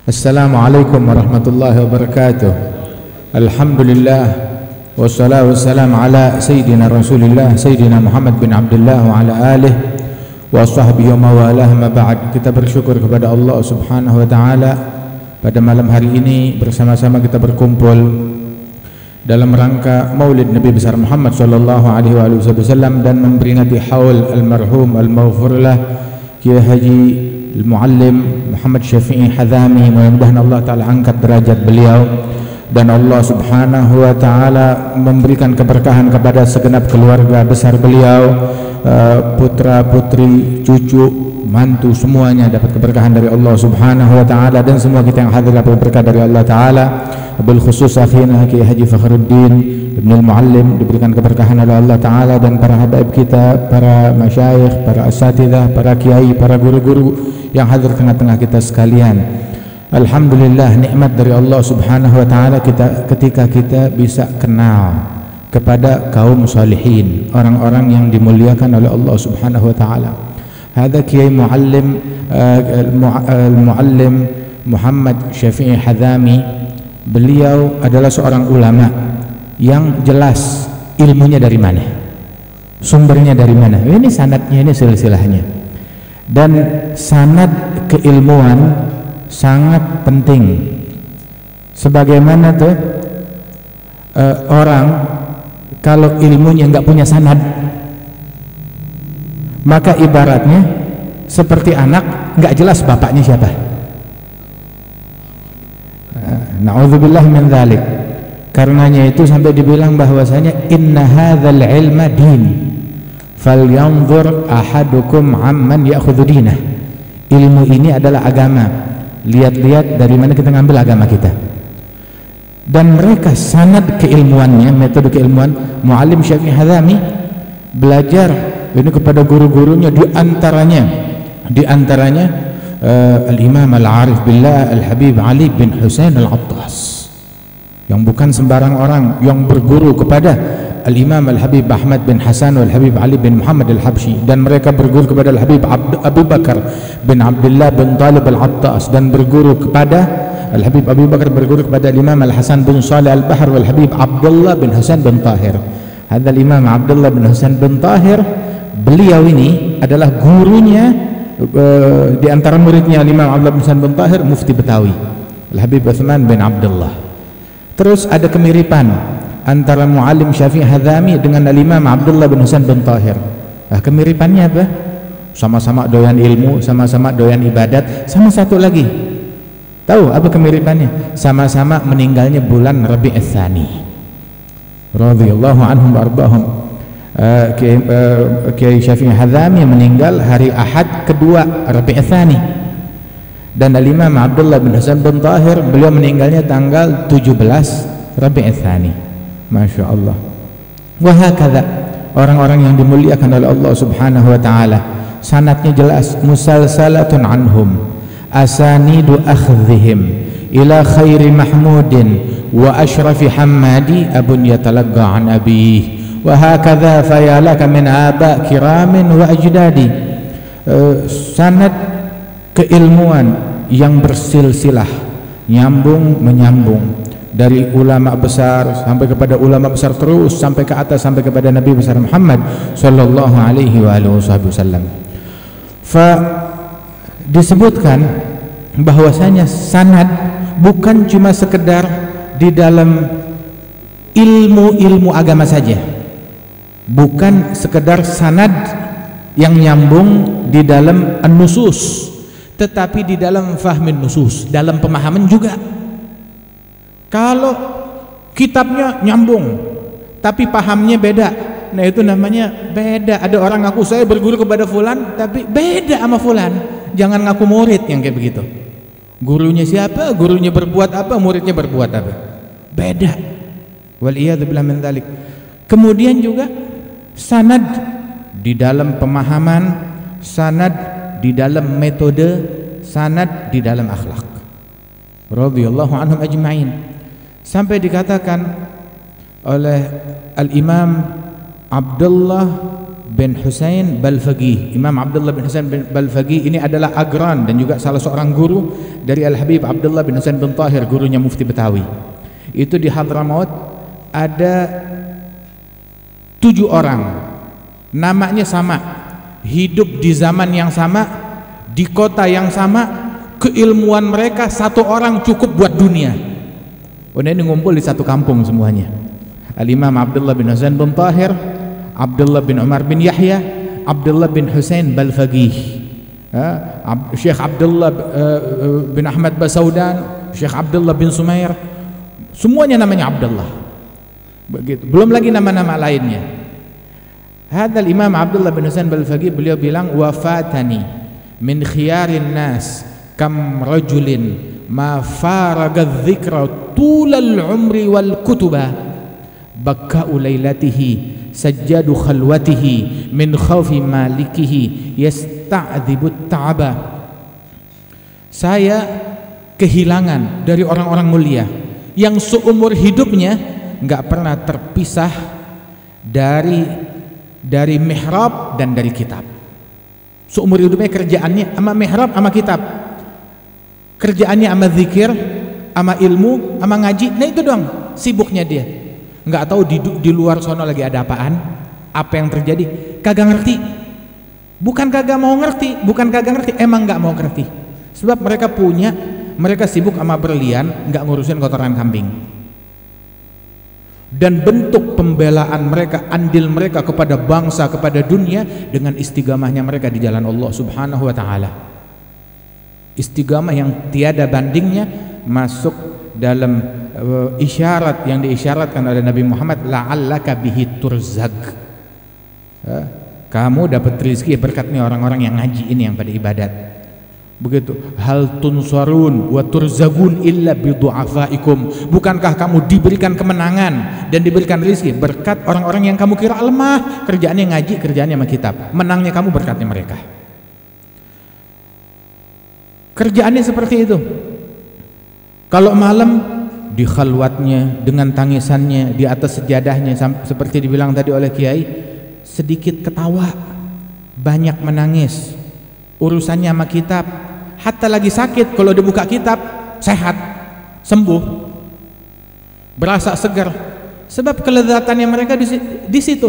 Assalamualaikum warahmatullahi wabarakatuh. Alhamdulillah wassalatu wassalamu ala sayyidina Rasulillah sayyidina Muhammad bin Abdullah wa ala alihi wa sahbihi wa mawalah ma ba'd. Kita bersyukur kepada Allah Subhanahu wa taala pada malam hari ini bersama-sama kita berkumpul dalam rangka Maulid Nabi besar Muhammad sallallahu alaihi wasallam dan memperingati haul almarhum al-maghfurlah Kiai Haji Al-Muallim Muhammad Syafi'i Hadhami. Mudah-mudahan Allah Ta'ala angkat derajat beliau dan Allah Subhanahu wa Ta'ala memberikan keberkahan kepada segenap keluarga besar beliau, putra putri, cucu, mantu, semuanya dapat keberkahan dari Allah Subhanahu wa Ta'ala, dan semua kita yang hadir dapat berkah dari Allah Ta'ala. Bil khusus akhina Kiai Haji Fakhruddin Ibn Al-Muallim diberikan keberkahan oleh Allah Ta'ala, dan para habaib kita, para masyayikh, para asatidzah, para kiai, para guru-guru yang hadir tengah-tengah kita sekalian. Alhamdulillah, nikmat dari Allah Subhanahu wa Ta'ala ketika kita bisa kenal kepada kaum salihin, orang-orang yang dimuliakan oleh Allah Subhanahu wa Ta'ala. Hadza Kiai Muallim Al-Muallim Muhammad Syafi'i Hadhami. Beliau adalah seorang ulama yang jelas ilmunya dari mana, sumbernya dari mana, ini sanadnya, ini silsilahnya. Dan sanad keilmuan sangat penting. Sebagaimana tuh orang kalau ilmunya nggak punya sanad, maka ibaratnya seperti anak nggak jelas bapaknya siapa. Na'udzubillah min dzalik. Karenanya itu sampai dibilang bahwasanya inna hadzal ilma din falyanzur ahadukum amman ya'khudhu dinah. Ilmu ini adalah agama. Lihat-lihat dari mana kita ngambil agama kita. Dan mereka sanad keilmuannya, metode keilmuan Muallim Syafi'i Hadhami belajar ini kepada guru-gurunya, di antaranya Al-Imam Al-Arif Billah Al-Habib Ali bin Husain Al-Attas, yang bukan sembarang orang, yang berguru kepada Al-Imam Al-Habib Ahmad bin Hasan Al-Habib Ali bin Muhammad Al-Habsyi, dan mereka berguru kepada Al-Habib Abu Bakar bin Abdullah bin Talib Al-Attas, dan berguru kepada Al-Habib Abu Bakar berguru kepada Al-Imam Al-Hasan bin Salih Al-Bahr Wal-Habib Abdullah bin Hasan bin Tahir. Hadza Al-Imam Abdullah bin Hasan bin Tahir, beliau ini adalah gurunya di antara muridnya Imam Abdullah bin Hasan bin Tahir, Mufti Betawi Al-Habib Utsman bin Abdullah. Terus ada kemiripan antara Muallim Syafi'i Hadhami dengan Al-Imam Abdullah bin Hasan bin Tahir. Nah, kemiripannya apa? Sama-sama doyan ilmu, sama-sama doyan ibadat, sama satu lagi. Tahu apa kemiripannya? Sama-sama meninggalnya bulan Rabi'ul Tsani. Radhiyallahu anhum wa ardahum. Kiai Syafi'i Hadhami meninggal hari Ahad kedua Rabi'ul Tsani, dan Al-Imam Abdullah bin Hasan bin Tahir beliau meninggalnya tanggal 17 Rabi'ul Tsani. Masya Allah. Wahakadha orang-orang yang dimuliakan oleh Allah Subhanahu wa Ta'ala, sanadnya jelas, musalsalatun anhum asanidu akhdhihim ila khairi mahmudin wa ashrafi hammadi abun yatalagga an abih. Wahakadha fayalaka min aba kiramin wa ajdadi. Sanad keilmuan yang bersilsilah, nyambung menyambung, dari ulama besar sampai kepada ulama besar, terus sampai ke atas, sampai kepada Nabi besar Muhammad sallallahu alaihi wasallam. Disebutkan bahwasanya sanad bukan cuma sekedar di dalam ilmu agama saja, bukan sekedar sanad yang nyambung di dalam an-nusus, tetapi di dalam fahmin nusus, dalam pemahaman juga. Kalau kitabnya nyambung tapi pahamnya beda, nah itu namanya beda. Ada orang ngaku saya berguru kepada fulan tapi beda sama fulan, jangan ngaku murid yang kayak begitu. Gurunya siapa, gurunya berbuat apa, muridnya berbuat apa, beda. Waliyadzubillah min dzalik. Kemudian juga sanad di dalam pemahaman, sanad di dalam metode, sanad di dalam akhlak. Radhiyallahu anhum ajma'in. Sampai dikatakan oleh Al-Imam Abdullah bin Husain Balfaqih. Imam Abdullah bin Husain Balfaqih ini adalah agran dan juga salah seorang guru dari Al-Habib Abdullah bin Husain bin Tahir, gurunya Mufti Betawi. Itu di Hadramaut ada 7 orang, namanya sama, hidup di zaman yang sama, di kota yang sama, keilmuan mereka satu orang cukup buat dunia. Ini ngumpul di satu kampung semuanya. Al-Imam Abdullah bin Husain bin Tahir, Abdullah bin Umar bin Yahya, Abdullah bin Husain Balfaqih, Syekh Abdullah bin Ahmad Basaudan, Syekh Abdullah bin Sumair, semuanya namanya Abdullah. Begitu. Belum lagi nama-nama lainnya. Hadal Imam Abdullah bin Husain Balfaqih, beliau bilang, wafatani min khiyarin nas kam rajulin ma faraga dzikra tulal umri wal kutuba bakka'u lailatihi sajjadu khalwatihi min khawfi malikihi yasta'dhibu ta'aba. Saya kehilangan dari orang-orang mulia yang seumur hidupnya nggak pernah terpisah dari mihrab dan dari kitab. Seumur hidupnya kerjaannya sama mihrab sama kitab, kerjaannya sama zikir, sama ilmu, sama ngaji. Nah itu doang sibuknya dia. Nggak tahu di luar sono lagi ada apaan, apa yang terjadi, kagak ngerti. Bukan kagak mau ngerti, bukan kagak ngerti, emang nggak mau ngerti. Sebab mereka sibuk sama berlian, nggak ngurusin kotoran kambing. Dan bentuk pembelaan mereka, andil mereka kepada bangsa, kepada dunia dengan istiqamahnya mereka di jalan Allah Subhanahu wa taala. Istiqamah yang tiada bandingnya, masuk dalam isyarat yang diisyaratkan oleh Nabi Muhammad, la'allaka bihi turzaq. Kamu dapat rezeki berkat nih orang-orang yang ngaji ini, yang pada ibadat. Begitu. Hal tunsarun wa turzagun illa bidu'afaikum. Bukankah kamu diberikan kemenangan dan diberikan rezeki berkat orang-orang yang kamu kira lemah, kerjaannya ngaji, kerjaannya sama kitab. Menangnya kamu berkatnya mereka. Kerjaannya seperti itu. Kalau malam di khalwatnya dengan tangisannya di atas sejadahnya, seperti dibilang tadi oleh Kiai, sedikit ketawa, banyak menangis. Urusannya sama kitab. Hatta lagi sakit, kalau dibuka kitab sehat, sembuh, berasa segar. Sebab kelezatannya mereka di situ.